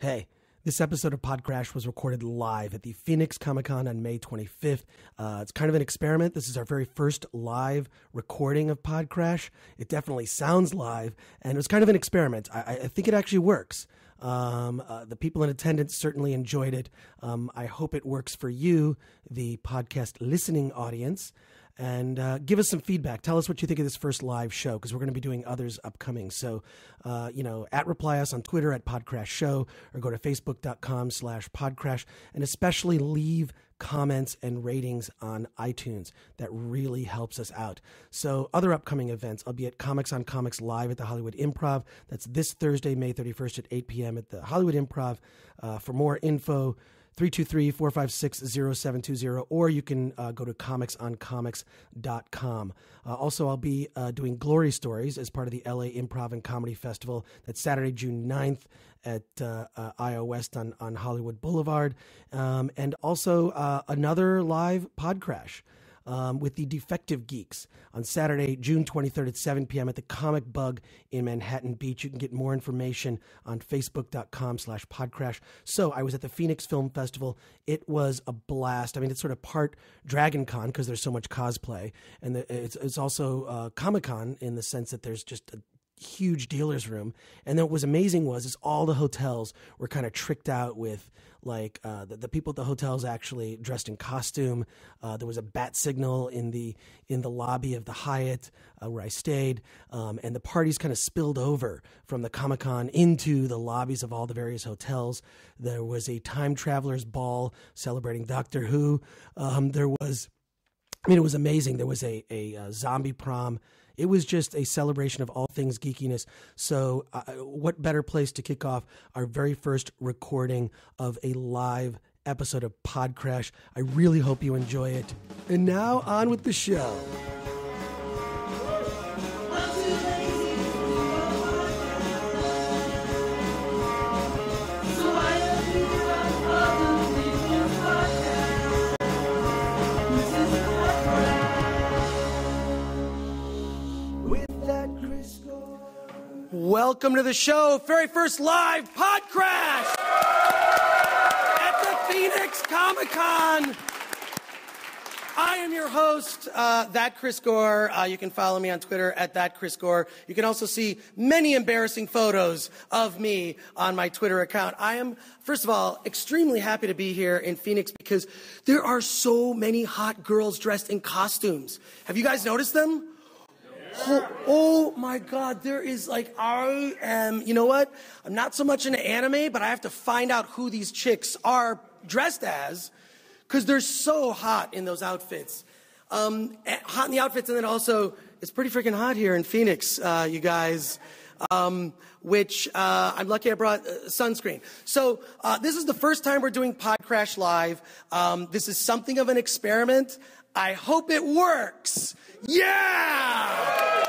Hey, this episode of PodCRASH was recorded live at the Phoenix Comic Con on May 25th. It's kind of an experiment. This is our very first live recording of PodCRASH. It definitely sounds live, and it was kind of an experiment. I think it actually works. The people in attendance certainly enjoyed it. I hope it works for you, the podcast listening audience. And give us some feedback. Tell us what you think of this first live show, because we're going to be doing others upcoming. So, reply us on Twitter at PodCRASH Show, or go to facebook.com/PodCRASH, and especially leave comments and ratings on iTunes. That really helps us out. So other upcoming events, I'll be at Comics on Comics Live at the Hollywood Improv. That's this Thursday, May 31st at 8 p.m. at the Hollywood Improv. For more info, 323-456-0720, or you can go to comicsoncomics.com. Also, I'll be doing Glory Stories as part of the LA Improv and Comedy Festival. That's Saturday, June 9th at IO West on Hollywood Boulevard. And also another live PodCRASH with the Defective Geeks on Saturday, June 23rd at 7 p.m. at the Comic Bug in Manhattan Beach. You can get more information on facebook.com/PodCRASH. So I was at the Phoenix Film Festival. It was a blast. I mean, it's sort of part Dragon Con because there's so much cosplay. And it's also Comic-Con in the sense that there's just a huge dealer's room. And then what was amazing is all the hotels were kind of tricked out with the people at the hotels actually dressed in costume. There was a bat signal in the lobby of the Hyatt where I stayed, and the parties kind of spilled over from the Comic-Con into the lobbies of all the various hotels. There was a time traveler's ball celebrating Doctor Who. It was amazing. There was a zombie prom. It was just a celebration of all things geekiness. So what better place to kick off our very first recording of a live episode of PodCRASH. I really hope you enjoy it. And now on with the show. Welcome to the show, very first live PodCRASH at the Phoenix Comic Con. I am your host, That Chris Gore. You can follow me on Twitter at That Chris Gore. You can also see many embarrassing photos of me on my Twitter account. I am, first of all, extremely happy to be here in Phoenix because there are so many hot girls dressed in costumes. Have you guys noticed them? Oh my God, there is you know what? I'm not so much into anime, but I have to find out who these chicks are dressed as because they're so hot in those outfits. Hot in the outfits, and then also, it's pretty freaking hot here in Phoenix, you guys, which I'm lucky I brought sunscreen. So this is the first time we're doing PodCRASH Live. This is something of an experiment. I hope it works. Yeah!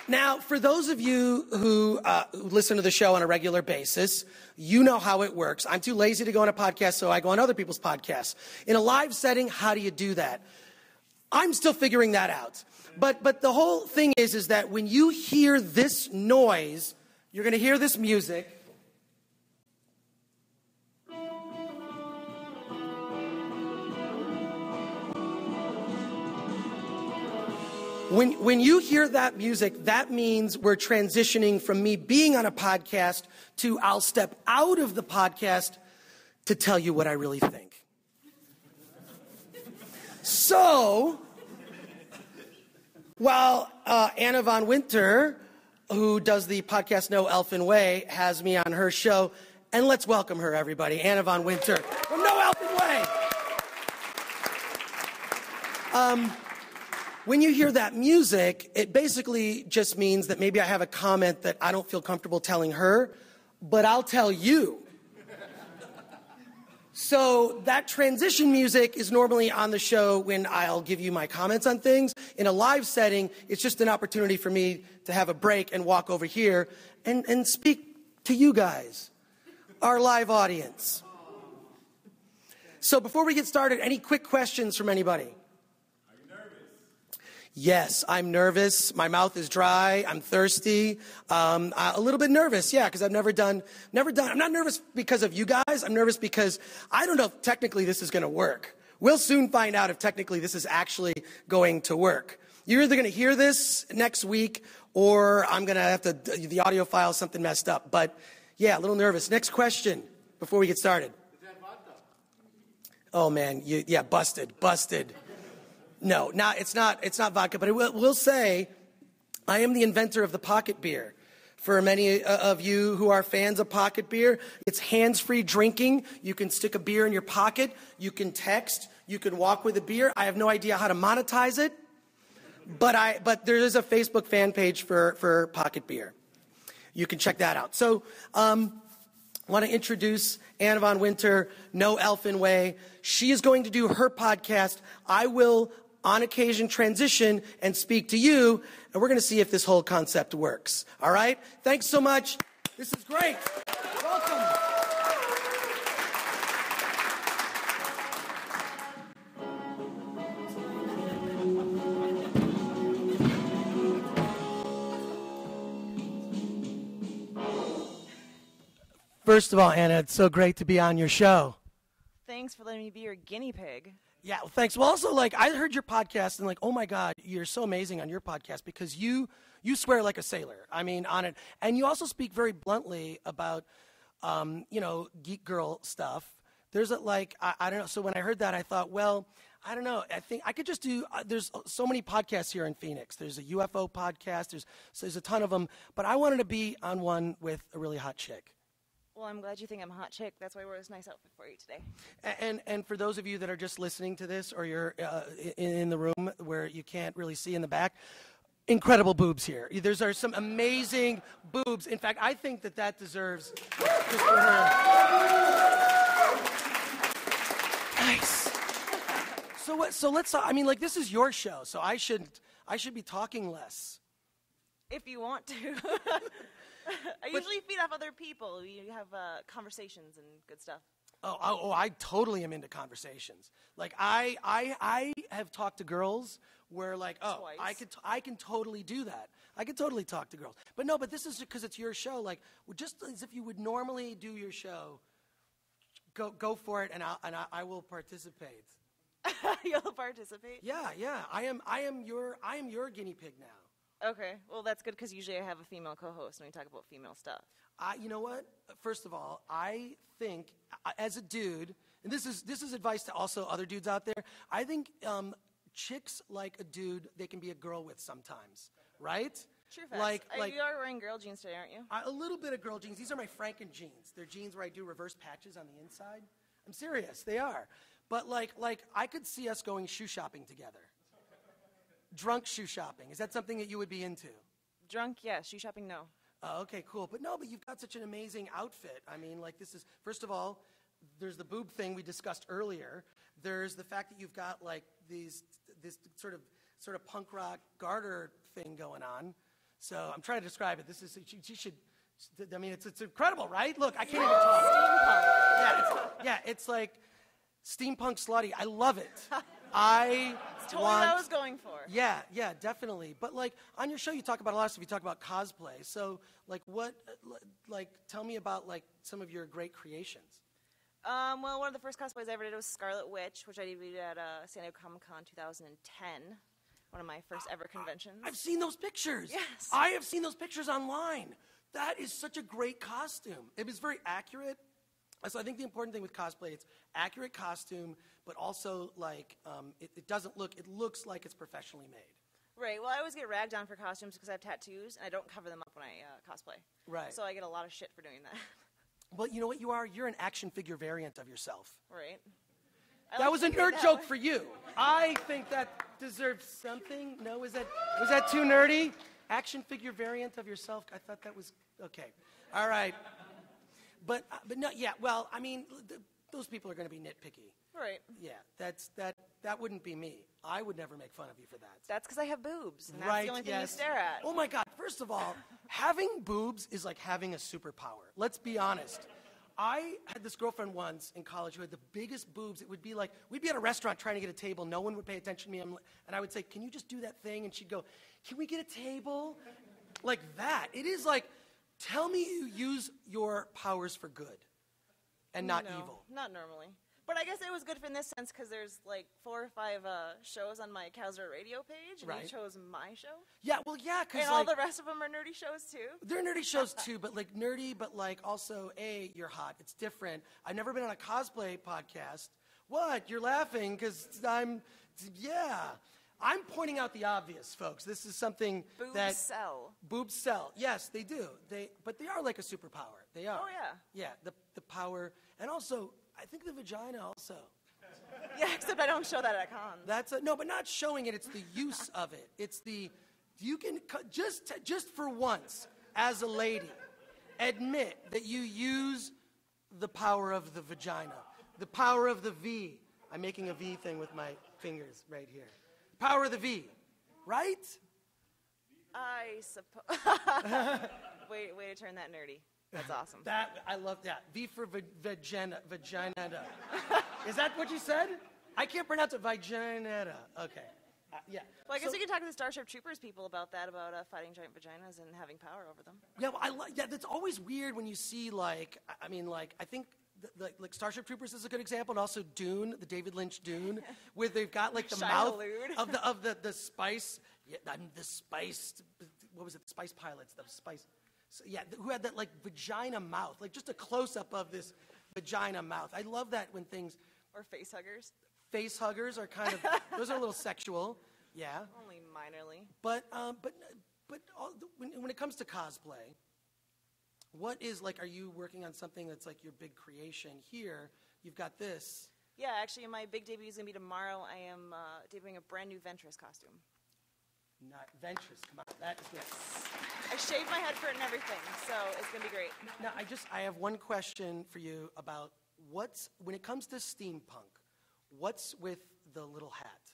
Now, for those of you who listen to the show on a regular basis, you know how it works. I'm too lazy to go on a podcast, so I go on other people's podcasts. In a live setting, how do you do that? I'm still figuring that out. But the whole thing is that when you hear this noise, you're going to hear this music. When you hear that music, that means we're transitioning from me being on a podcast to I'll step out of the podcast to tell you what I really think. So, while Anna Von Winter, who does the podcast No Elfin Way, has me on her show, and let's welcome her, everybody, Anna Von Winter from No Elfin Way. When you hear that music, it basically just means that maybe I have a comment that I don't feel comfortable telling her, but I'll tell you. So that transition music is normally on the show when I'll give you my comments on things. In a live setting, it's just an opportunity for me to have a break and walk over here and speak to you guys, our live audience. So before we get started, any quick questions from anybody? Yes, I'm nervous. My mouth is dry. I'm thirsty. A little bit nervous, yeah, because I've never done. I'm not nervous because of you guys. I'm nervous because I don't know if technically this is going to work. We'll soon find out if technically this is actually going to work. You're either going to hear this next week or I'm going to have to, the audio file something messed up. But yeah, a little nervous. Next question before we get started. Is that vodka? Oh man, yeah, busted. No, it's not vodka, but I will say I am the inventor of the pocket beer. For many of you who are fans of pocket beer, it's hands-free drinking. You can stick a beer in your pocket. You can text. You can walk with a beer. I have no idea how to monetize it, but there is a Facebook fan page for pocket beer. You can check that out. So I want to introduce Anna Von Winter, No Elfin Way. She is going to do her podcast. I will on occasion transition and speak to you, and we're going to see if this whole concept works. All right? Thanks so much. This is great. Welcome. First of all, Anna, it's so great to be on your show. Thanks for letting me be your guinea pig. Yeah, well, thanks. Well, also, I heard your podcast, and oh my God, you're so amazing on your podcast because you swear like a sailor. I mean, on it. And you also speak very bluntly about, geek girl stuff. There's I don't know. So when I heard that, I thought, well, I don't know. I think I could just do, there's so many podcasts here in Phoenix. There's a UFO podcast. There's a ton of them. But I wanted to be on one with a really hot chick. Well, I'm glad you think I'm a hot chick. That's why I wore this nice outfit for you today. And for those of you that are just listening to this or you're in the room where you can't really see in the back, incredible boobs here. There are some amazing boobs. In fact, I think that deserves just for her. Nice. So let's, this is your show, so I should be talking less. If you want to. I usually feed off other people. You have conversations and good stuff. Oh, I totally am into conversations. I have talked to girls where Twice. I can totally do that. I could totally talk to girls. But this is just because it's your show. Just as if you would normally do your show, go for it, and I will participate. You'll participate? Yeah. I am your guinea pig now. Okay, well that's good because usually I have a female co-host when we talk about female stuff. You know what? First of all, I think as a dude, and this is advice to also other dudes out there. I think chicks like a dude they can be a girl with sometimes, right? True facts. You are wearing girl jeans today, aren't you? A little bit of girl jeans. These are my Franken jeans. They're jeans where I do reverse patches on the inside. I'm serious. They are. But I could see us going shoe shopping together. Drunk shoe shopping. Is that something that you would be into? Drunk, yes. Shoe shopping, no. Oh, okay, cool. But you've got such an amazing outfit. I mean, this is, first of all, there's the boob thing we discussed earlier. There's the fact that you've got this sort of punk rock garter thing going on. So I'm trying to describe it. This is, she should, it's incredible, right? Look, I can't even talk. Steampunk. It's like steampunk slutty. I love it. It's totally what I was going for. Yeah, definitely. But on your show, you talk about a lot of stuff. You talk about cosplay. So tell me about some of your great creations. Well, one of the first cosplays I ever did was Scarlet Witch, which I debuted at San Diego Comic Con 2010. One of my first ever conventions. I've seen those pictures. Yes. I have seen those pictures online. That is such a great costume. It was very accurate. So I think the important thing with cosplay, it's accurate costume, but also it looks like it's professionally made. Right. Well, I always get ragged on for costumes because I have tattoos, and I don't cover them up when I cosplay. Right. So I get a lot of shit for doing that. Well, you know what you are? You're an action figure variant of yourself. Right. That was a nerd joke for you. I think that deserves something. No, was that too nerdy? Action figure variant of yourself? I thought that was, okay. All right. But no, yeah, well, those people are going to be nitpicky. Right. Yeah, that wouldn't be me. I would never make fun of you for that. That's because I have boobs, and that's the only thing you stare at. Oh my God, first of all, having boobs is like having a superpower. Let's be honest. I had this girlfriend once in college who had the biggest boobs. It would be like, we'd be at a restaurant trying to get a table. No one would pay attention to me. And I would say, can you just do that thing? And she'd go, can we get a table? Like that. It is like, tell me you use your powers for good and not evil. Not normally. But I guess it was good in this sense because there's like 4 or 5 shows on my Kowsar radio page, and you chose my show. Yeah, well, yeah, because and all the rest of them are nerdy shows too. They're nerdy shows too, but like nerdy, but like also, you're hot. It's different. I've never been on a cosplay podcast. What? You're laughing because I'm pointing out the obvious, folks. This is something that boobs sell. Yes, they do. But they are like a superpower. They are. Oh yeah. Yeah, the power, and also. I think the vagina also. Yeah, except I don't show that at cons. No, but not showing it. It's the use of it. It's you can just for once, as a lady, admit that you use the power of the vagina, the power of the V. I'm making a V thing with my fingers right here. Power of the V, right? I suppose. way to turn that nerdy. That's awesome. I love that. V for vagina. Is that what you said? I can't pronounce it. Vagina. Okay. Yeah. Well, I guess we can talk to the Starship Troopers people about that, about fighting giant vaginas and having power over them. Yeah, well, that's always weird when you see, like, I think like Starship Troopers is a good example, and also Dune, the David Lynch Dune, where they've got like the mouth of the spice. Yeah, the spiced. What was it? The Spice Pilots. The Spice. So, yeah, who had that like vagina mouth, like just a close-up of this vagina mouth. I love that when things... Or face huggers. Face huggers are kind of, those are a little sexual, yeah. Only minorly. But when it comes to cosplay, what is, like, are you working on something that's like your big creation here? You've got this. Yeah, actually my big debut is going to be tomorrow. I am debuting a brand new Ventress costume. Not Ventress, come on, that is good. I shaved my head for it and everything, so it's going to be great. Now, I have one question for you about when it comes to steampunk, what's with the little hat?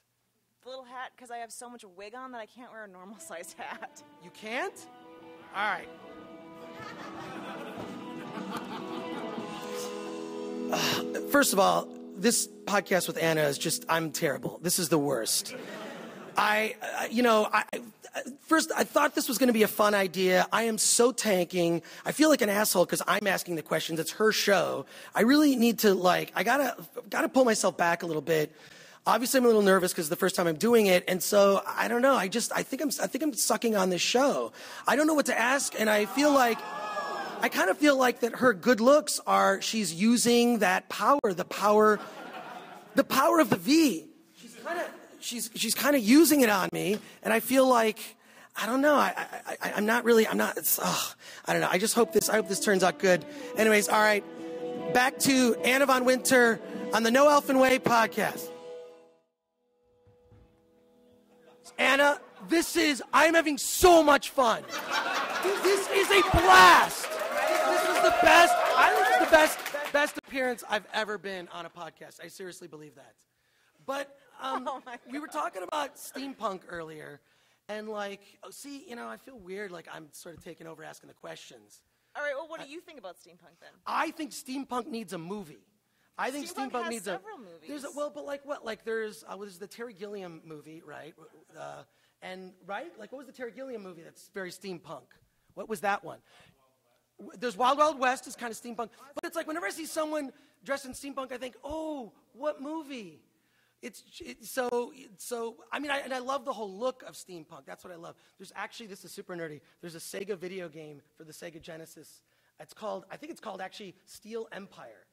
The little hat, because I have so much wig on that I can't wear a normal-sized hat. You can't? All right. First of all, this podcast with Anna is just, I'm terrible. This is the worst. First, I thought this was going to be a fun idea. I am so tanking. I feel like an asshole because I'm asking the questions. It's her show. I really need to, I gotta pull myself back a little bit. Obviously, I'm a little nervous because it's the first time I'm doing it, and so I don't know. I think I'm sucking on this show. I don't know what to ask, and I kind of feel like that her good looks she's using that power, the power of the V. She's kind of using it on me, and I feel like, I don't know, I don't know. I hope this turns out good. Anyways, all right, back to Anna Von Winter on the No Elfin Way podcast. Anna, I'm having so much fun. This is a blast. This is the best, I think it's the best appearance I've ever been on a podcast. I seriously believe that. But we were talking about steampunk earlier, and I feel weird, like I'm sort of taking over asking the questions. All right, well, what do you think about steampunk then? I think steampunk needs a movie. I think steampunk needs several movies. There's the Terry Gilliam movie, right? What was the Terry Gilliam movie that's very steampunk? What was that one? There's Wild Wild West is kind of steampunk, but it's like whenever I see someone dressed in steampunk, I think, oh, what movie? I love the whole look of steampunk. That's what I love. There's actually, this is super nerdy, there's a Sega video game for the Sega Genesis. I think it's called actually Steel Empire.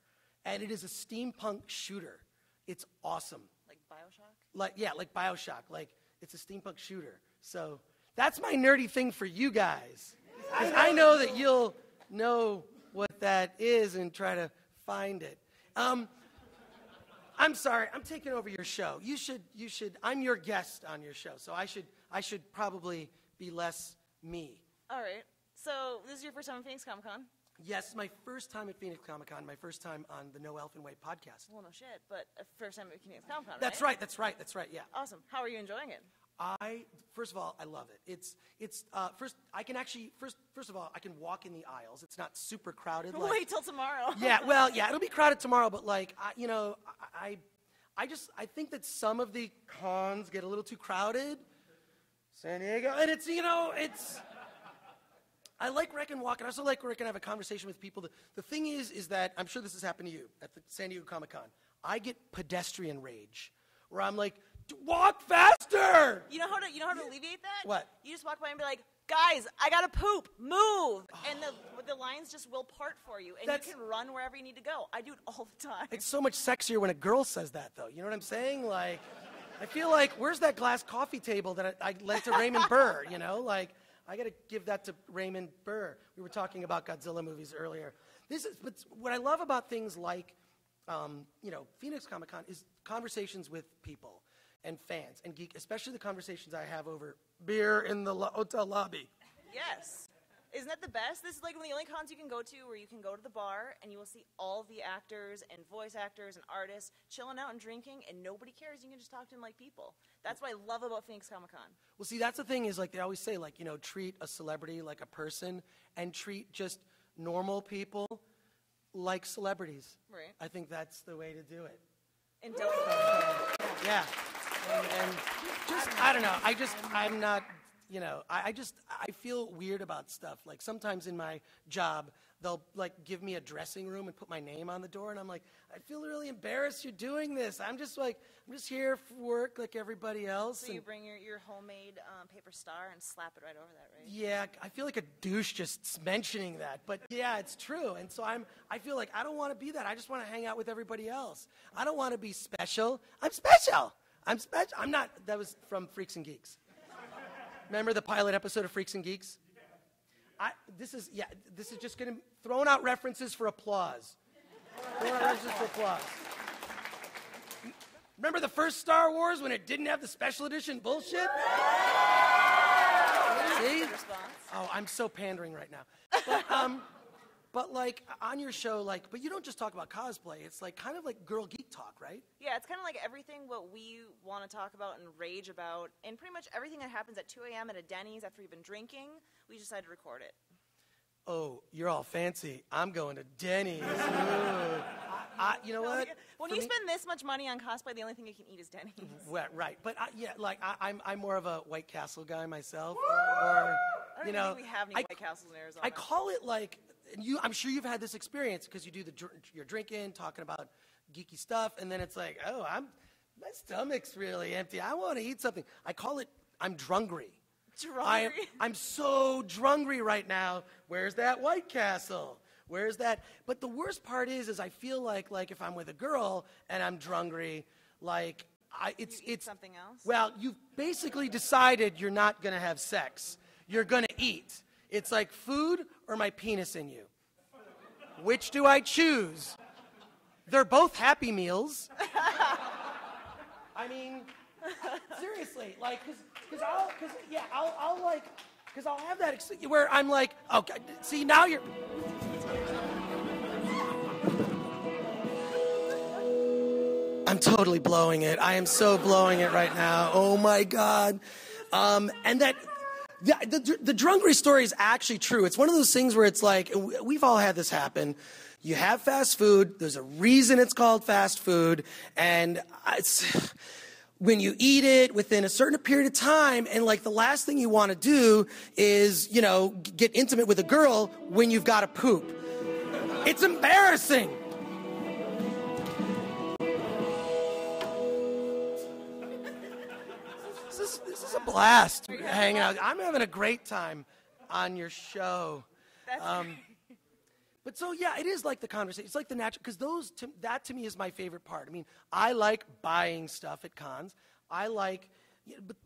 And it is a steampunk shooter. It's awesome. Like BioShock? Like BioShock. It's a steampunk shooter. So that's my nerdy thing for you guys. Because I know that you'll know what that is and try to find it. I'm sorry, I'm taking over your show. You should, I'm your guest on your show, so I should probably be less me. All right. So this is your first time at Phoenix Comic Con? Yes, my first time at Phoenix Comic Con, my first time on the No Elfin Way podcast. Well, no shit, but first time at Phoenix Comic Con, That's right, yeah. Awesome. How are you enjoying it? First of all, I love it. First of all, I can walk in the aisles. It's not super crowded. Wait till tomorrow. Yeah, it'll be crowded tomorrow, but like, I think that some of the cons get a little too crowded. San Diego, and I like where I can walk, and I also like where I can have a conversation with people. The thing is that, I'm sure this has happened to you at the San Diego Comic Con. I get pedestrian rage, where I'm like, walk faster! You know how to alleviate that? What? You just walk by and be like, guys, I gotta poop, move! And the lines just will part for you, and you can run wherever you need to go. I do it all the time. It's so much sexier when a girl says that, though. You know what I'm saying? Like, I feel like, where's that glass coffee table that I lent to Raymond Burr, you know? Like, I gotta give that to Raymond Burr. We were talking about Godzilla movies earlier. But what I love about things like, Phoenix Comic Con is conversations with people and fans and geek, especially the conversations I have over beer in the hotel lobby. Yes. Isn't that the best? This is like one of the only cons you can go to where you can go to the bar and you will see all the actors and voice actors and artists chilling out and drinking, and nobody cares. You can just talk to them like people. That's what I love about Phoenix Comic Con. Well, see, that's the thing is, like, they always say, like, treat a celebrity like a person and treat just normal people like celebrities. Right. I think that's the way to do it. And don't. Yeah. And just, I don't know. I'm not, I feel weird about stuff. Like, sometimes in my job, they'll, like, give me a dressing room and put my name on the door, and I'm like, I feel really embarrassed you're doing this. I'm just here for work like everybody else. So you bring your homemade paper star and slap it right over that, right? Yeah, I feel like a douche just mentioning that. But yeah, it's true. And so I feel like I don't want to be that. I just want to hang out with everybody else. I don't want to be special. I'm special. I'm not. That was from Freaks and Geeks. Remember the pilot episode of Freaks and Geeks? This is just going to throwing out references for applause. Remember the first Star Wars when it didn't have the special edition bullshit? See? Oh, I'm so pandering right now. But like on your show, like, but you don't just talk about cosplay. It's like kind of like girl geek talk, right? Yeah, it's kind of like everything what we want to talk about and rage about, and pretty much everything that happens at 2 a.m. at a Denny's after we've been drinking, we decide to record it. Oh, you're all fancy. I'm going to Denny's. You know what? When you spend this much money on cosplay, the only thing you can eat is Denny's. Right. But I'm more of a White Castle guy myself. I don't even think we have any White Castles in Arizona. I call it like, I'm sure you've had this experience because you do you're drinking, talking about geeky stuff, and then it's like, oh, my stomach's really empty. I want to eat something. I call it, I'm drungry. I'm so drungry right now. Where's that White Castle? Where's that? But the worst part is I feel like if I'm with a girl and I'm drungry, like it's something else. Well, you've basically decided you're not gonna have sex. You're gonna eat. It's like food or my penis in you. Which do I choose? They're both Happy Meals. I mean, seriously, like, because I'll have that where I'm like, okay, see, now you're. I'm totally blowing it. I am so blowing it right now. Oh my God. And that. The drunkery story is actually true. It's one of those things where it's like, we've all had this happen. You have fast food. There's a reason it's called fast food. And when you eat it within a certain period of time, and like the last thing you want to do is, get intimate with a girl when you've got to poop. It's embarrassing. This is a blast hanging out. I'm having a great time on your show. But so, yeah, it is like the conversation. It's like the natural, because that to me is my favorite part. I mean, I like buying stuff at cons. But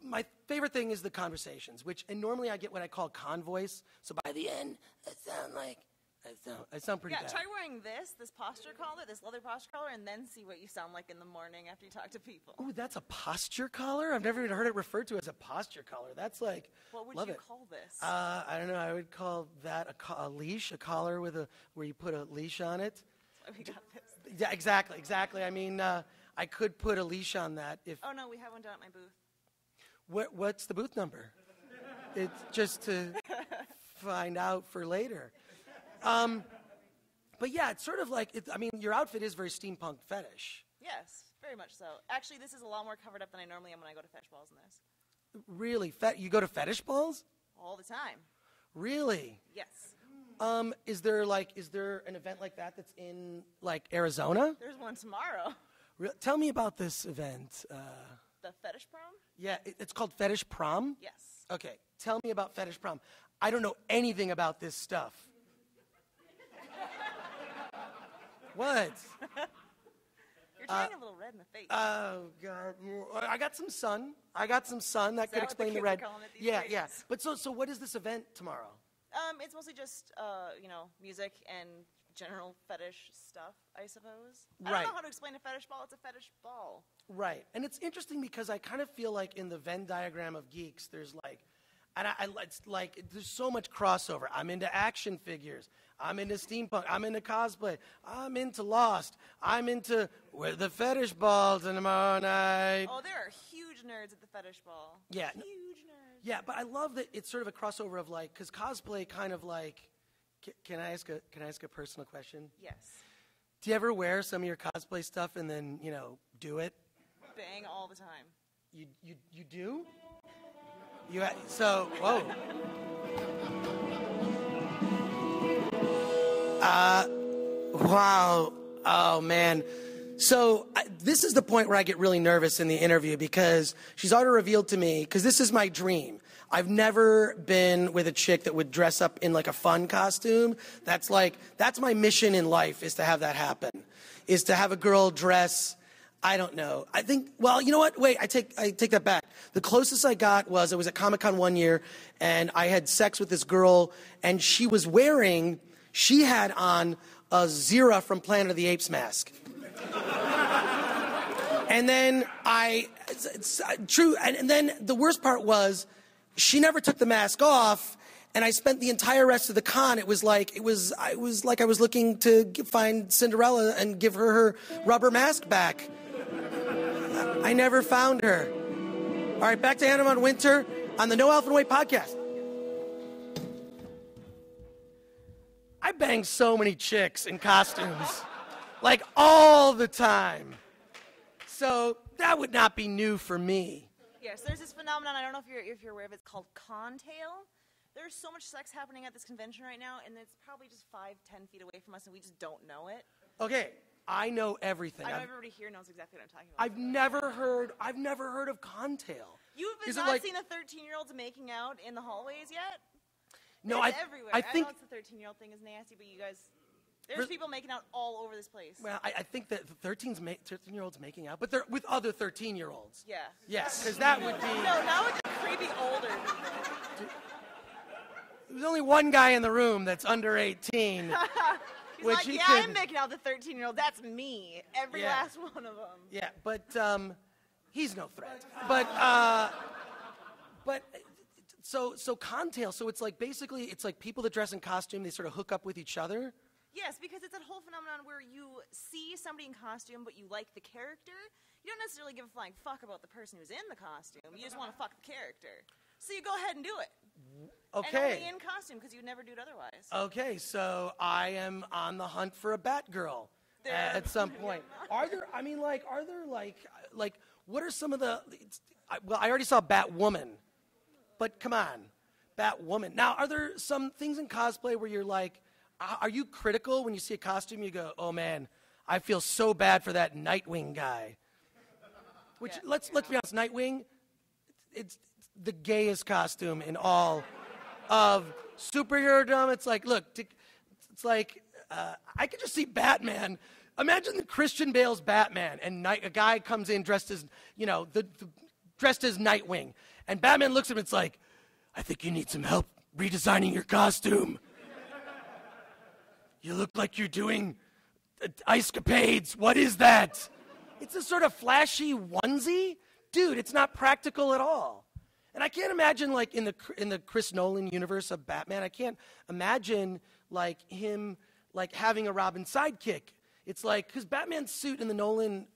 my favorite thing is the conversations, and normally I get what I call con voice. So by the end, I sound pretty bad. Yeah, try wearing this posture collar, this leather posture collar, and then see what you sound like in the morning after you talk to people. Ooh, that's a posture collar? I've never even heard it referred to as a posture collar. That's like, what would love you it. call this? I don't know. I would call that a leash, a collar where you put a leash on it. That's why we got this. Yeah, exactly. I mean, I could put a leash on that if. Oh no, we have one down at my booth. What's the booth number? It's just to find out for later. But yeah, it's sort of like, your outfit is very steampunk fetish. Yes, very much so. Actually, this is a lot more covered up than I normally am when I go to fetish balls in this. Really? You go to fetish balls? All the time. Really? Yes. Is there an event like that that's in Arizona? There's one tomorrow. Tell me about this event. The fetish prom? Yeah, it's called Fetish Prom? Yes. Okay, tell me about Fetish Prom. I don't know anything about this stuff. What? You're turning a little red in the face. Oh, God. I got some sun. That could explain the red. Yeah. But so what is this event tomorrow? It's mostly just, music and general fetish stuff, I suppose. I don't know how to explain a fetish ball. It's a fetish ball. Right. And it's interesting because I kind of feel like in the Venn diagram of geeks, there's there's so much crossover. I'm into action figures. I'm into steampunk. I'm into cosplay. I'm into Lost. I'm into the fetish ball tomorrow night. Oh, there are huge nerds at the fetish ball. Yeah. Huge nerds. Yeah, but I love that it's sort of a crossover of because cosplay kind of Can I ask a personal question? Yes. Do you ever wear some of your cosplay stuff and then, do it? Bang all the time. You do? Whoa. Wow. Oh, man. So this is the point where I get really nervous in the interview because she's already revealed to me, because this is my dream. I've never been with a chick that would dress up in a fun costume. That's my mission in life, is to have that happen. Is to have a girl dress, I don't know. I think, well, you know what? Wait, I take that back. The closest I got was I was at Comic Con one year and I had sex with this girl and she had on a Zira from Planet of the Apes mask. And then and then the worst part was, she never took the mask off, and I spent the entire rest of the con. I was like I was looking to find Cinderella and give her rubber mask back. I never found her. All right, back to Hannah Von Winter on the No Elfin Way podcast. I banged so many chicks in costumes, all the time. So that would not be new for me. Yes, there's this phenomenon, I don't know if you're aware of it, it's called contail. There's so much sex happening at this convention right now, and it's probably just 5-10 feet away from us, and we just don't know it. Okay, I know everything. I know everybody here knows exactly what I'm talking about. I've never heard of contail. You have not seen the 13-year-olds making out in the hallways yet? No, it's everywhere. I think know it's the 13-year-old thing is nasty, but you guys... There's people making out all over this place. Well, I think that the 13-year-olds making out, but they're with other 13-year-olds. Yeah. Yes, because that would be... No, now it's creepy older people. There's only one guy in the room that's under 18. He's I'm making out the 13-year-old. That's me. Every last one of them. Yeah, but he's no threat. But so contail, so it's basically, it's people that dress in costume, they sort of hook up with each other. Yes, because it's that whole phenomenon where you see somebody in costume, but you like the character. You don't necessarily give a flying fuck about the person who's in the costume. You just want to fuck the character. So you go ahead and do it. Okay. And only in costume, because you'd never do it otherwise. Okay, so I am on the hunt for a Batgirl at some point. What are some of the... Well, I already saw Batwoman, but come on, Batwoman. Now, are there some things in cosplay where you're are you critical when you see a costume? You go, oh man, I feel so bad for that Nightwing guy. Which, let's be honest, Nightwing, it's the gayest costume in all of superhero-dom. It's look, I could just see Batman. Imagine the Christian Bale's Batman, and a guy comes in dressed as, dressed as Nightwing. And Batman looks at him, it's I think you need some help redesigning your costume. You look like you're doing ice capades. What is that? It's a sort of flashy onesie. Dude, it's not practical at all. And I can't imagine, in the Chris Nolan universe of Batman, I can't imagine, him, having a Robin sidekick. It's because Batman's suit in the Nolan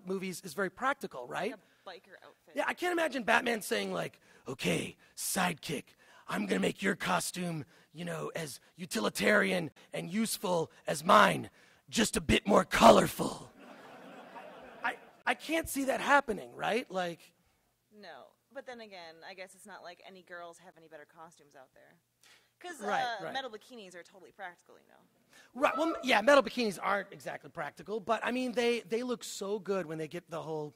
movies is very practical, right? A biker outfit. Yeah, I can't imagine Batman saying like, "Okay, sidekick, I'm gonna make your costume, as utilitarian and useful as mine, just a bit more colorful." I can't see that happening, right? Like, no. But then again, I guess it's not like any girls have any better costumes out there. Because right. metal bikinis are totally practical, Right. Well, yeah, metal bikinis aren't exactly practical, but I mean, they look so good when they get the whole.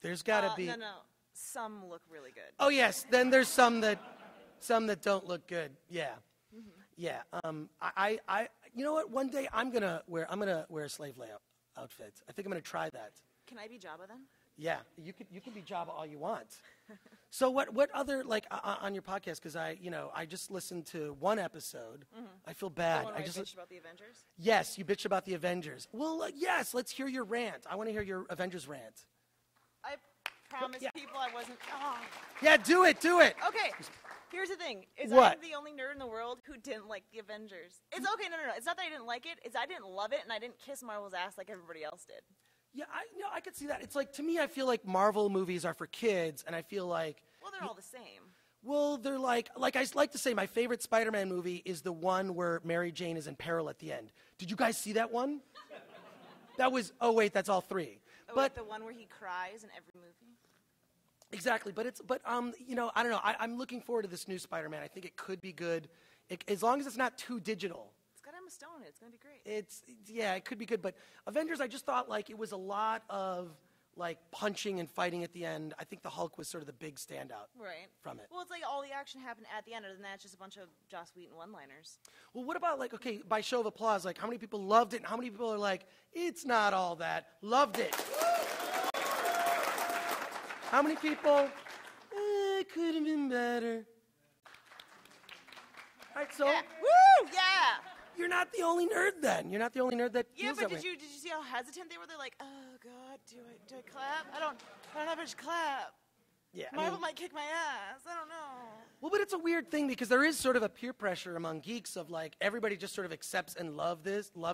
There's got to be. No. Some look really good. Oh yes. Then there's some that don't look good. Yeah. Mm-hmm. Yeah. I. You know what? One day I'm gonna wear a slave layout outfit. I think I'm gonna try that. Can I be Jabba then? Yeah. You can be Jabba all you want. So what other on your podcast? Because I just listened to one episode. Mm-hmm. I feel bad. The one where I bitched about the Avengers? Yes, you bitched about the Avengers. Well, yes. Let's hear your rant. I want to hear your Avengers rant. I promised people I wasn't. Oh. Yeah, do it. Okay. Here's the thing: what? I'm the only nerd in the world who didn't like the Avengers. It's okay. No. It's not that I didn't like it. It's I didn't love it, and I didn't kiss Marvel's ass like everybody else did. Yeah, I could see that. It's like, to me, I feel like Marvel movies are for kids, and I feel like... Well, they're all the same. Well, they're like I like to say, my favorite Spider-Man movie is the one where Mary Jane is in peril at the end. Did you guys see that one? That was... Oh, wait, that's all three. Oh, but the one where he cries in every movie? Exactly, but I don't know. I'm looking forward to this new Spider-Man. I think it could be good, as long as it's not too digital. Emma Stone, it's going to be great. It could be good, but Avengers, I just thought it was a lot of punching and fighting at the end. I think the Hulk was sort of the big standout from it. Well, it's like all the action happened at the end, and then that's just a bunch of Joss Whedon one-liners. Well, what about by show of applause, how many people loved it and how many people are like, it's not all that, loved it? How many people, it could have been better? All right, so. Yeah. Woo! Yeah! You're not the only nerd then. You're not the only nerd that feels that way. Did you see how hesitant they were? They're like, oh God, do I clap? I don't know if I should clap. Yeah, Marvel might kick my ass. I don't know. Well, but it's a weird thing because there is sort of a peer pressure among geeks of everybody just sort of accepts and loves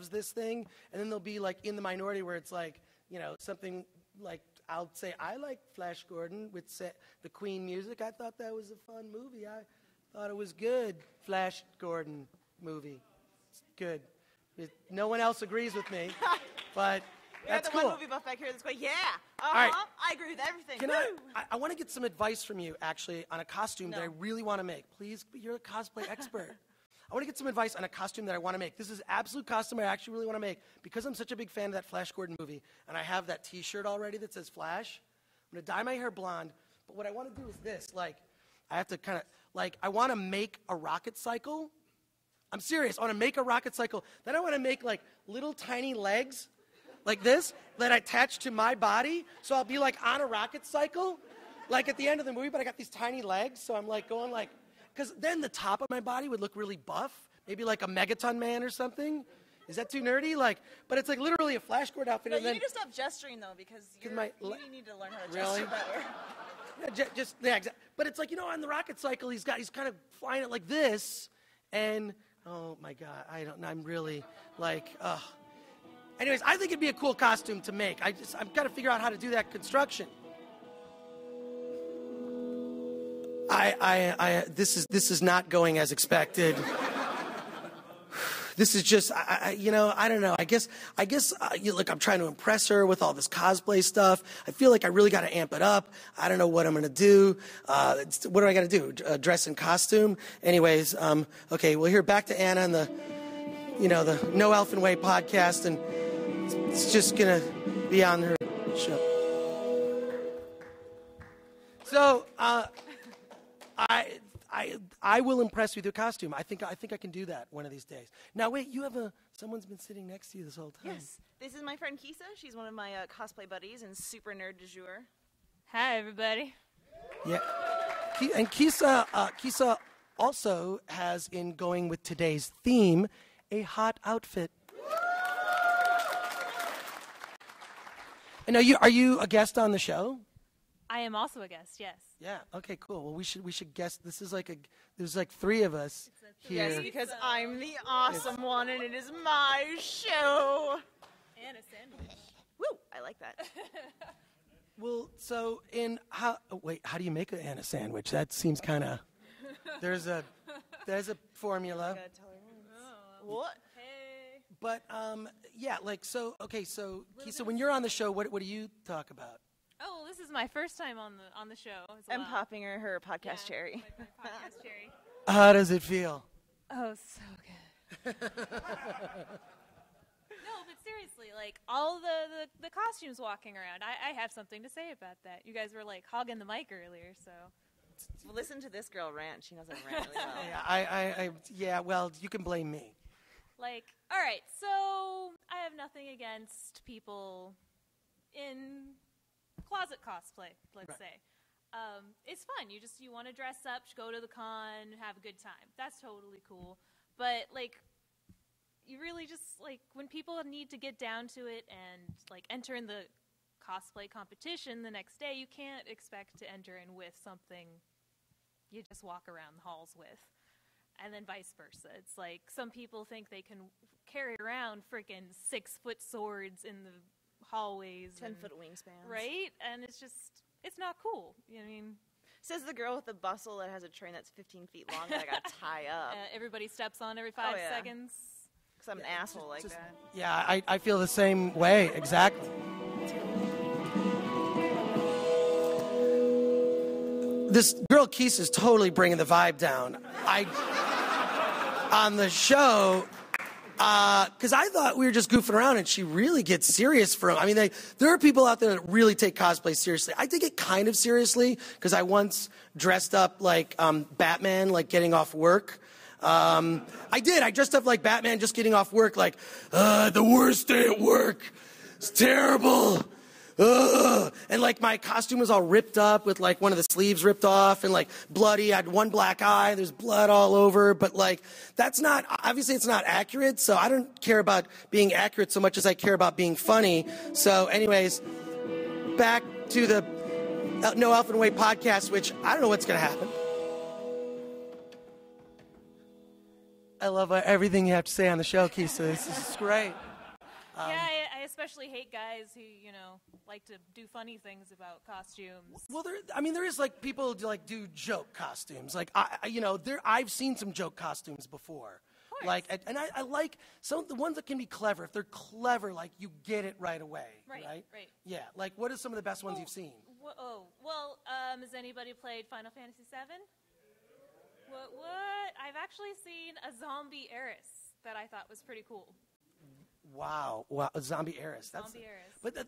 this thing, and then they'll be in the minority where it's something I'll say I like Flash Gordon with the Queen music. I thought that was a fun movie. I thought it was good. Flash Gordon movie. Good. No one else agrees with me, but that's cool. We have the one movie buff back here that's going, yeah, right. I agree with everything. I want to get some advice from you, actually, on a costume that I really want to make. Please, you're a cosplay expert. I want to get some advice on a costume that I want to make. This is absolute costume I actually really want to make. Because I'm such a big fan of that Flash Gordon movie, and I have that T-shirt already that says Flash, I'm going to dye my hair blonde, but what I want to do is this. I have to kind of, I want to make a rocket cycle. I'm serious. I want to make a rocket cycle. Then I want to make little tiny legs like this that I attach to my body. So I'll be on a rocket cycle at the end of the movie, but I got these tiny legs. So I'm going because then the top of my body would look really buff. Maybe a Megaton Man or something. Is that too nerdy? But it's literally a Flash Gordon outfit. No, and you then, need to stop gesturing though because you need to learn how to really? gesture better. But it's on the rocket cycle, he's kind of flying it like this, and oh my God, I'm really Anyways, I think it'd be a cool costume to make. I've got to figure out how to do that construction. This is not going as expected. This is just, I don't know. I guess, I'm trying to impress her with all this cosplay stuff. I feel like I really got to amp it up. I don't know what I'm going to do. What do I got to do? Dress in costume? Anyways, okay, well, here, back to Anna and the No Elfin Way podcast, and it's just going to be on her show. So, I will impress you with your costume. I think I can do that one of these days. Now, wait, someone's been sitting next to you this whole time. Yes, this is my friend Kisa. She's one of my cosplay buddies and super nerd du jour. Hi, everybody. Yeah, and Kisa also has, in going with today's theme, a hot outfit. And are you a guest on the show? I am also a guest, yes. Yeah. Okay. Cool. Well, we should guess. This is there's three of us here. Yes, because I'm the awesome one, and it is my show. And a sandwich. Woo! I like that. Well, so how do you make an Anna sandwich? That seems kind of, there's a formula. Gotta tell her what? Hey. But yeah, like so. Okay, so Kisa, when you're on the show, what do you talk about? Oh, well, this is my first time on the show as well. I'm popping her podcast cherry. My podcast cherry. How does it feel? Oh, so good. No, but seriously, like all the costumes walking around, I have something to say about that. You guys were like hogging the mic earlier, so. Well, listen to this girl rant. She knows how to rant really well. Yeah, well, you can blame me. Like, all right, so I have nothing against people in closet cosplay, let's say. It's fun. You want to dress up, go to the con, have a good time. That's totally cool. But like, you really just like when people need to get down to it and like enter in the cosplay competition the next day, you can't expect to enter in with something you just walk around the halls with. And then vice versa. It's like some people think they can carry around freaking 6-foot swords in the hallways. 10-foot wingspans. Right? And it's not cool. You know what I mean? Says the girl with the bustle that has a train that's 15 feet long that I got to tie up. Everybody steps on every 5 seconds. Because I'm an asshole like that. Yeah, I feel the same way, exactly. This girl Keese is totally bringing the vibe down. On the show, because I thought we were just goofing around, and she really gets serious for him. I mean, there are people out there that really take cosplay seriously. I take it kind of seriously, because I once dressed up like Batman, like getting off work. I did. I dressed up like Batman just getting off work, like, the worst day at work. It's terrible. And like my costume was all ripped up with like one of the sleeves ripped off and like bloody. I had one black eye. There's blood all over. But like obviously it's not accurate. So I don't care about being accurate so much as I care about being funny. So anyways, back to the No Elfin Way podcast, which I don't know what's going to happen. I love everything you have to say on the show, Kisa. This is great. Yeah, I especially hate guys who, like to do funny things about costumes. Well, there is like people like do joke costumes. Like I've seen some joke costumes before. Of course. Like, and I like some of the ones that can be clever. If they're clever, like you get it right away. Right. Yeah. Like, what are some of the best ones you've seen? Has anybody played Final Fantasy VII? What? I've actually seen a zombie heiress that I thought was pretty cool. Wow, a zombie heiress. Zombie heiress. But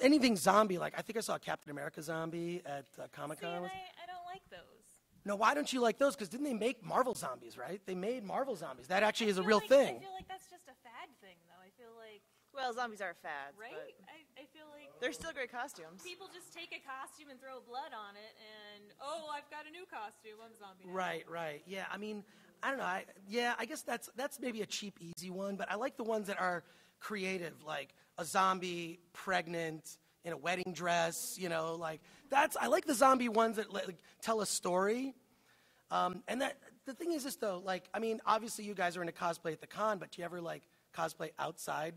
anything zombie, like I think I saw a Captain America zombie at Comic Con. I don't like those. No, why don't you like those? Because didn't they make Marvel zombies, right? They made Marvel zombies. That actually is a real thing. I feel like that's just a fad thing, though. I feel like... Well, zombies are fads, right? But I feel like... they're still great costumes. People just take a costume and throw blood on it, and, I've got a new costume. I'm a zombie now. Right. Yeah, I mean, I don't know. I guess that's maybe a cheap, easy one, but I like the ones that are creative, like a zombie pregnant in a wedding dress, I like the zombie ones that tell a story. And that the thing is this though, obviously you guys are into cosplay at the con, but do you ever cosplay outside,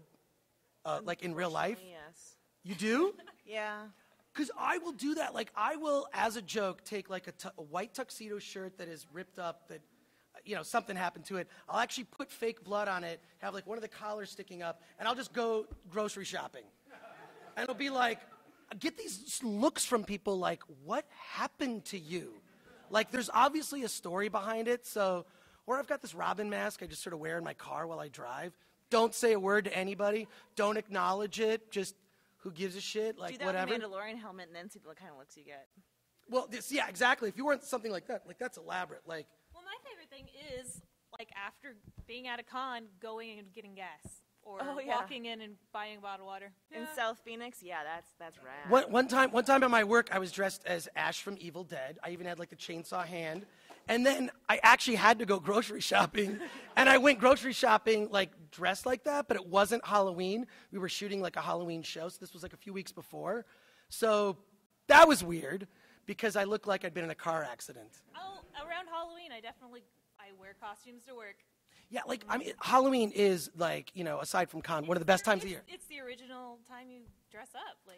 like in real life? Yes. You do? Yeah. Because I will do that. Like I will, as a joke, take like a white tuxedo shirt that is ripped up that something happened to it. I'll actually put fake blood on it, have like one of the collars sticking up, and I'll just go grocery shopping. And it'll be like, get these looks from people like, what happened to you? Like there's obviously a story behind it. So, or I've got this Robin mask I just sort of wear in my car while I drive. Don't say a word to anybody. Don't acknowledge it. Just who gives a shit? Like whatever. Do that with Mandalorian helmet and then see the kind of looks you get. Well, yeah, exactly. If you weren't something like that, that's elaborate. Like. Well, my favorite thing is, after being at a con, going and getting gas. Or walking in and buying a bottle of water. In South Phoenix? Yeah, that's rad. One time at my work, I was dressed as Ash from Evil Dead. I even had, the chainsaw hand. And then I actually had to go grocery shopping. And I went grocery shopping, dressed like that, but it wasn't Halloween. We were shooting, a Halloween show, so this was, a few weeks before. So that was weird, because I looked like I'd been in a car accident. Oh, around Halloween, I wear costumes to work. Yeah, Halloween is, aside from con, one of the best times of the year. It's the original time you dress up. I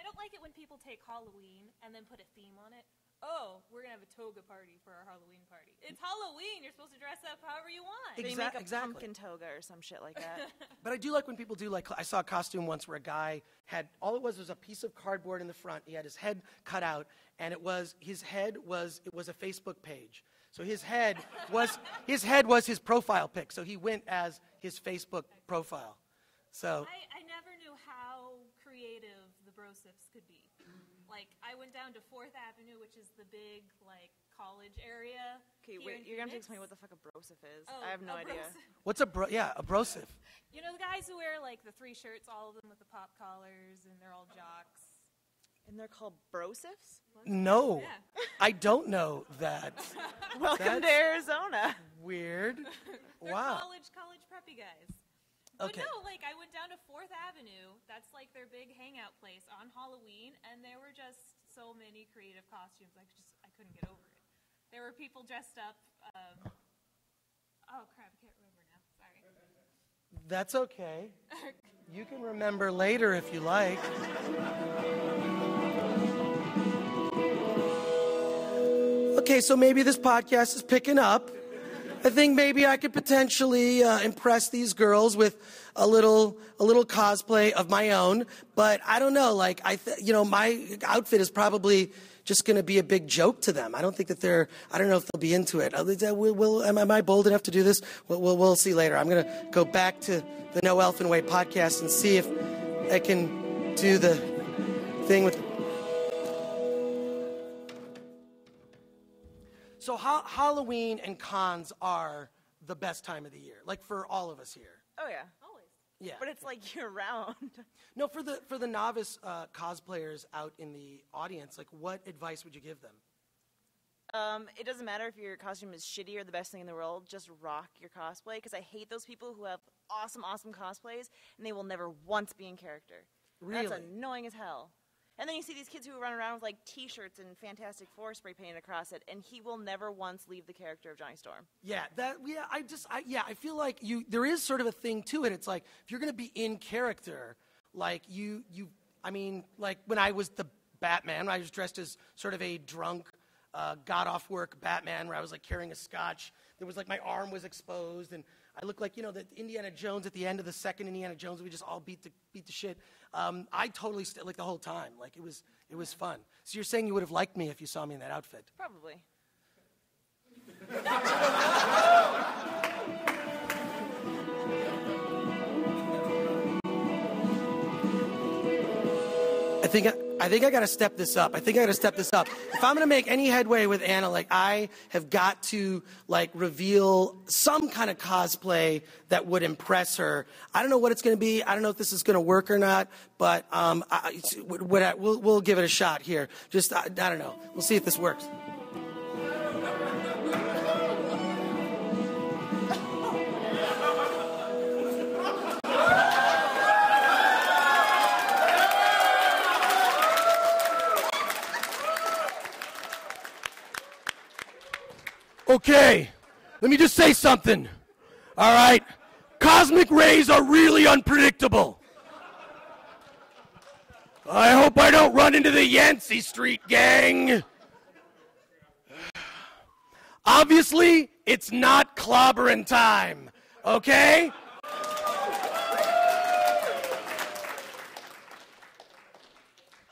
don't like it when people take Halloween and then put a theme on it. Oh, we're going to have a toga party for our Halloween party. It's Halloween. You're supposed to dress up however you want. So you make a pumpkin toga or some shit like that. But I do like when people do, like, I saw a costume once where a guy had, all it was a piece of cardboard in the front. He had his head cut out, and it was a Facebook page. So his head was his profile pic. So he went as his Facebook profile. So I never knew how creative the brosifs could be. Like, I went down to 4th Avenue, which is the big, like, college area. Okay, wait, you're going to explain what the fuck a brosif is. Oh, I have no idea. what's a brosif? You know the guys who wear, like, the 3 shirts, all of them with the pop collars, and they're all jocks? And they're called brosifs? No, Yeah. I don't know that. Welcome to Arizona. Weird. They're Wow. college preppy guys. But Okay. no, like, I went down to 4th Avenue. That's, like, their big hangout place on Halloween, and there were just so many creative costumes. I couldn't get over it. There were people dressed up. Oh, crap, I can't remember now. Sorry. That's okay. You can remember later if you like. Okay, so maybe this podcast is picking up. I think maybe I could potentially impress these girls with a little cosplay of my own, but I don't know. Like my outfit is probably just going to be a big joke to them. I don't think that I don't know if they'll be into it. Am I bold enough to do this? We'll see later. I'm going to go back to the No Elfin Way podcast and see if I can do the thing with. So Halloween and cons are the best time of the year, like for all of us here. Oh, yeah. Always. Yeah. But it's like year-round. No, for the novice cosplayers out in the audience, like what advice would you give them? It doesn't matter if your costume is shitty or the best thing in the world. Just rock your cosplay, because I hate those people who have awesome cosplays, and they will never once be in character. Really? That's annoying as hell. And then you see these kids who run around with, like, T-shirts and Fantastic Four spray painted across it, and he will never once leave the character of Johnny Storm. Yeah, I feel like there is sort of a thing to it. It's like, if you're going to be in character, like like when I was the Batman, I was dressed as sort of a drunk, got off work Batman, where I was like carrying a scotch. There was like my arm was exposed, and I looked like, the Indiana Jones at the end of the second Indiana Jones. We just all beat the shit. I totally like the whole time. Like it was fun. So you're saying you would have liked me if you saw me in that outfit? Probably. I think I got to step this up. If I'm going to make any headway with Anna, like I have got to like reveal some kind of cosplay that would impress her. I don't know what it's going to be. I don't know if this is going to work or not, but we'll give it a shot here. Just I don't know. We'll see if this works. Okay, let me just say something. All right, cosmic rays are really unpredictable. I hope I don't run into the Yancey Street gang. Obviously, it's not clobbering time, okay?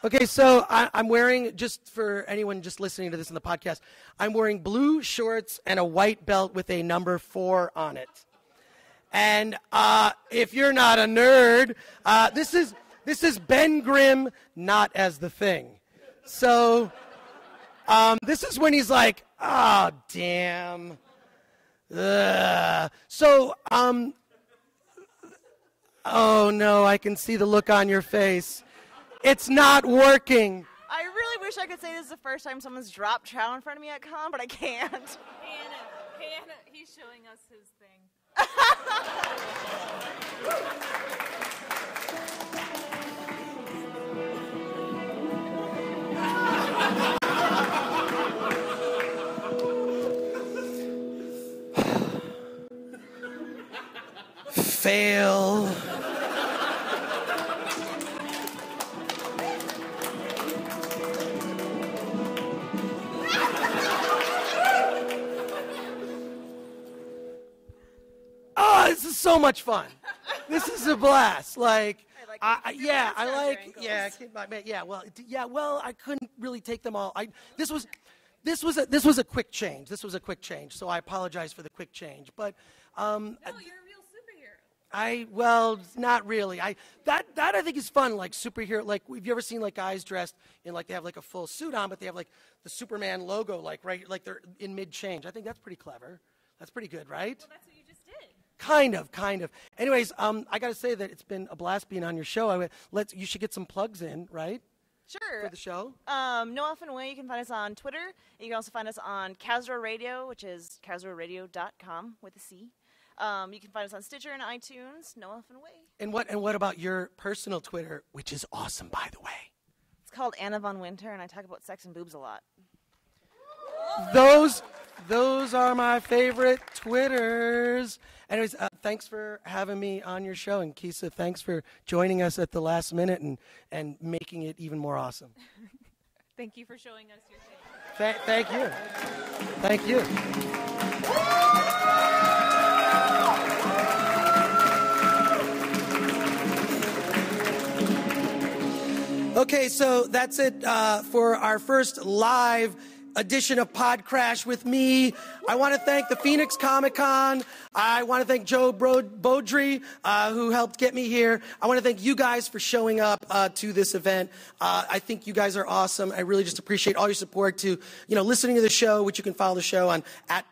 Okay, so I'm wearing, just for anyone just listening to this in the podcast, I'm wearing blue shorts and a white belt with a number 4 on it. And if you're not a nerd, this is Ben Grimm, not as the Thing. So this is when he's like, oh, damn. So, oh no, I can see the look on your face. It's not working. I really wish I could say this is the first time someone's dropped trow in front of me at con, but I can't. Hannah, he's showing us his thing. Fail. so much fun. This is a blast. Like, Well, I couldn't really take them all. This was a quick change. So I apologize for the quick change. But No, you're a real superhero. Not really. That I think is fun. Like superhero. Like, have you ever seen like guys dressed in like they have like a full suit on, but they have like the Superman logo like right like they're in mid change. I think that's pretty clever. That's pretty good, right? Well, that's what you just did. Kind of. Anyways, I got to say that it's been a blast being on your show. You should get some plugs in, right? Sure. For the show? No Elfin Way, you can find us on Twitter. You can also find us on Casro Radio, which is casroradio.com with a C. You can find us on Stitcher and iTunes, No Elfin Way. And what about your personal Twitter, which is awesome, by the way? It's called Anna Von Winter, and I talk about sex and boobs a lot. Those are my favorite Twitters. Anyways, thanks for having me on your show. And Kisa, thanks for joining us at the last minute and making it even more awesome. Thank you for showing us your thing. Thank you. Thank you. Okay, so that's it for our first live edition of PodCRASH with me. I want to thank the Phoenix Comic Con. I want to thank Joe Beaudry, who helped get me here. I want to thank you guys for showing up to this event. I think you guys are awesome. I really just appreciate all your support to, listening to the show, which you can follow the show on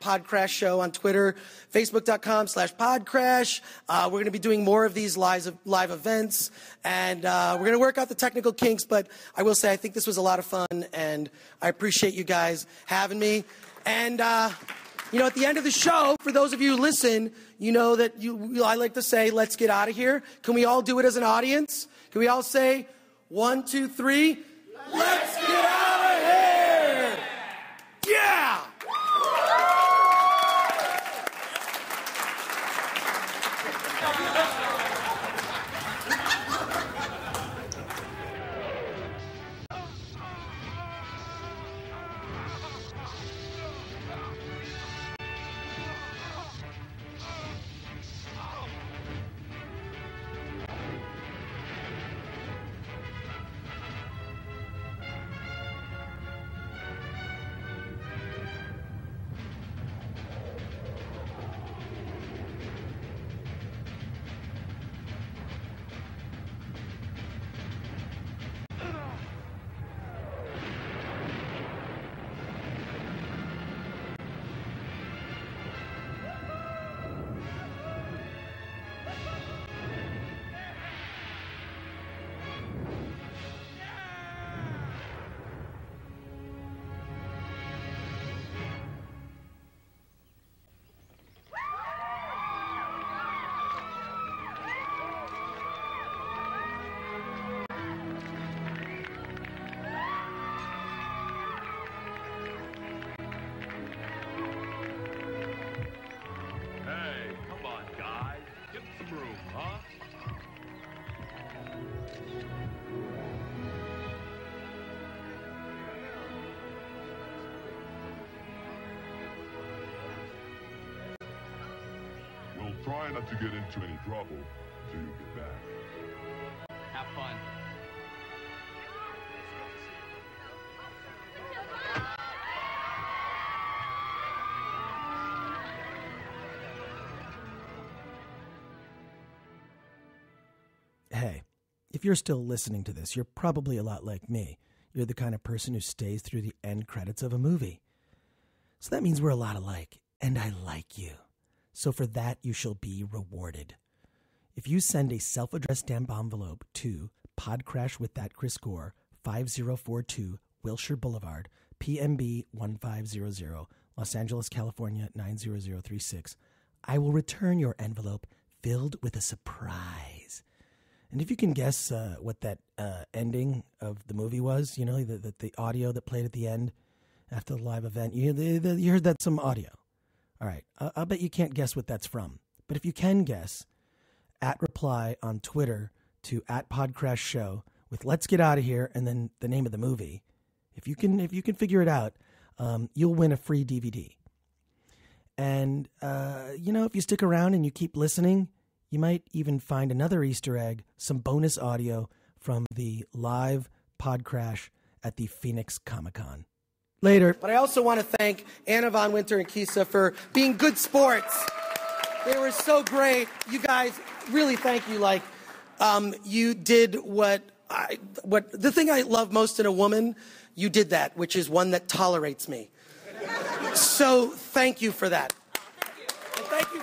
@PodCRASH Show on Twitter, Facebook.com/PodCRASH. We're going to be doing more of these live events, and we're going to work out the technical kinks, but I will say I think this was a lot of fun, and I appreciate you guys having me. And, at the end of the show, for those of you who listen, you know that I like to say, let's get out of here. Can we all do it as an audience? Can we all say, 1, 2, 3, let's get out of here! Yeah! Try not to get into any trouble until you get back. Have fun. Hey, if you're still listening to this, you're probably a lot like me. You're the kind of person who stays through the end credits of a movie. So that means we're a lot alike, and I like you. So for that, you shall be rewarded. If you send a self-addressed stamp envelope to PodCRASH with that Chris Gore, 5042 Wilshire Boulevard, PMB 1500, Los Angeles, California 90036, I will return your envelope filled with a surprise. And if you can guess what that ending of the movie was, the audio that played at the end after the live event, you heard that some audio. All right, I'll bet you can't guess what that's from. But if you can guess, @reply on Twitter to @PodCRASH Show with "Let's get out of here" and then the name of the movie. If you can figure it out, you'll win a free DVD. And if you stick around and you keep listening, you might even find another Easter egg, some bonus audio from the live PodCRASH at the Phoenix Comic Con. Later. But I also want to thank Anna Von Winter and Kisa for being good sports. They were so great. You guys, really thank you. Like, you did what the thing I love most in a woman, you did that, which is one that tolerates me. So thank you for that. And thank you